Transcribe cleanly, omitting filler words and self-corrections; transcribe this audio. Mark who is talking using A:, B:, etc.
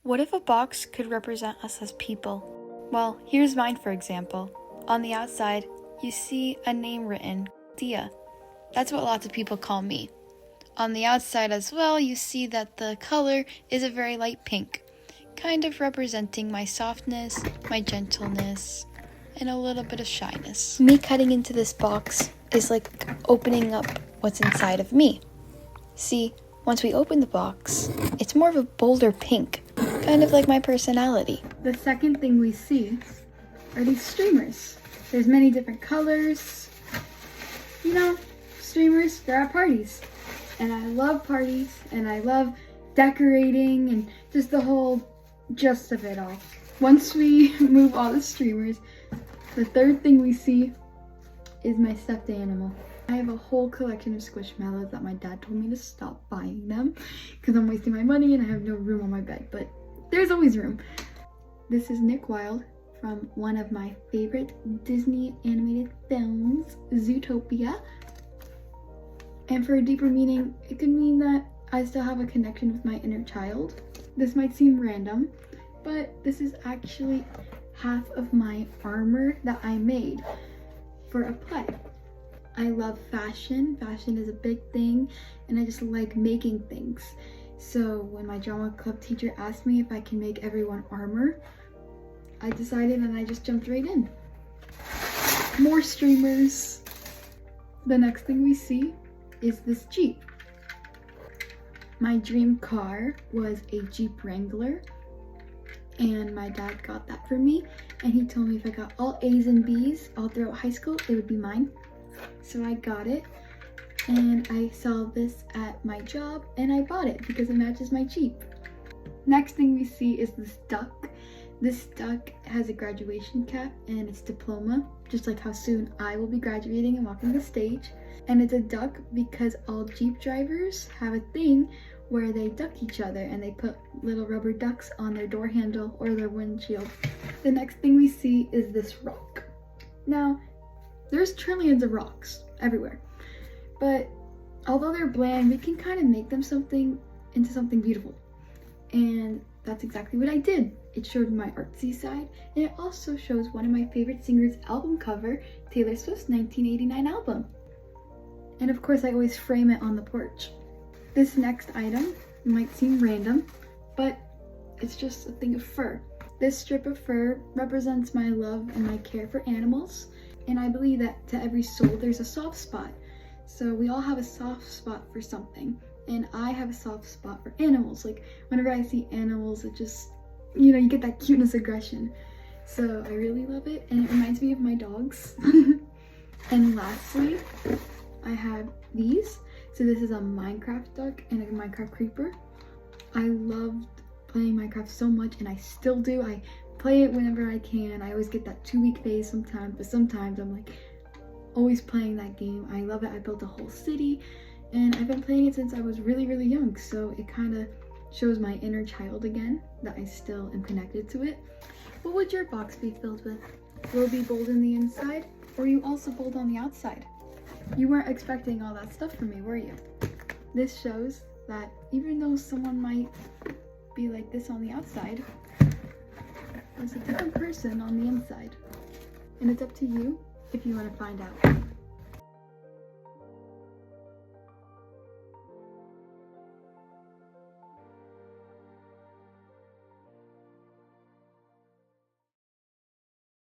A: What if a box could represent us as people? Well, here's mine for example. On the outside, you see a name written, Dia. That's what lots of people call me. On the outside as well, you see that the color is a very light pink, kind of representing my softness, my gentleness, and a little bit of shyness. Me cutting into this box is like opening up what's inside of me. See, once we open the box, it's more of a bolder pink, kind of like my personality. The second thing we see are these streamers. There's many different colors. You know, streamers, they're at parties. And I love parties, and I love decorating, and just the whole gist of it all. Once we move all the streamers, the third thing we see is my stuffed animal. I have a whole collection of Squishmallows that my dad told me to stop buying them because I'm wasting my money and I have no room on my bed, but there's always room. This is Nick Wilde from one of my favorite Disney animated films, Zootopia. And for a deeper meaning, it could mean that I still have a connection with my inner child. This might seem random, but this is actually half of my armor that I made for a play. I love fashion. Fashion is a big thing, and I just like making things. So when my drama club teacher asked me if I can make everyone armor, I decided and I just jumped right in. More streamers. The next thing we see is this Jeep. My dream car was a Jeep Wrangler, and my dad got that for me, and he told me if I got all A's and B's all throughout high school, it would be mine. So I got it, and I saw this at my job, and I bought it because it matches my Jeep. Next thing we see is this duck. This duck has a graduation cap and its diploma, just like how soon I will be graduating and walking the stage. And it's a duck because all Jeep drivers have a thing where they duck each other and they put little rubber ducks on their door handle or their windshield. The next thing we see is this rock. Now, there's trillions of rocks everywhere, but although they're bland, we can kind of make them into something beautiful. And that's exactly what I did. It showed my artsy side, and it also shows one of my favorite singers' album cover, Taylor Swift's 1989 album. And of course, I always frame it on the porch. This next item might seem random, but it's just a thing of fur. This strip of fur represents my love and my care for animals, and I believe that to every soul there's a soft spot. So we all have a soft spot for something, and I have a soft spot for animals. Like whenever I see animals, it just, you get that cuteness aggression. So I really love it, and it reminds me of my dogs. And lastly, I have these. So this is a Minecraft duck and a Minecraft creeper. I loved playing Minecraft so much, and I still do. I play it whenever I can. I always get that 2-week phase sometimes, but sometimes I'm like always playing that game. I love it. I built a whole city, and I've been playing it since I was really, really young. So it kind of shows my inner child again, that I still am connected to it. What would your box be filled with? Will it be bold in the inside, or are you also bold on the outside? You weren't expecting all that stuff from me, were you? This shows that even though someone might be like this on the outside, there's a different person on the inside. And it's up to you if you want to find out.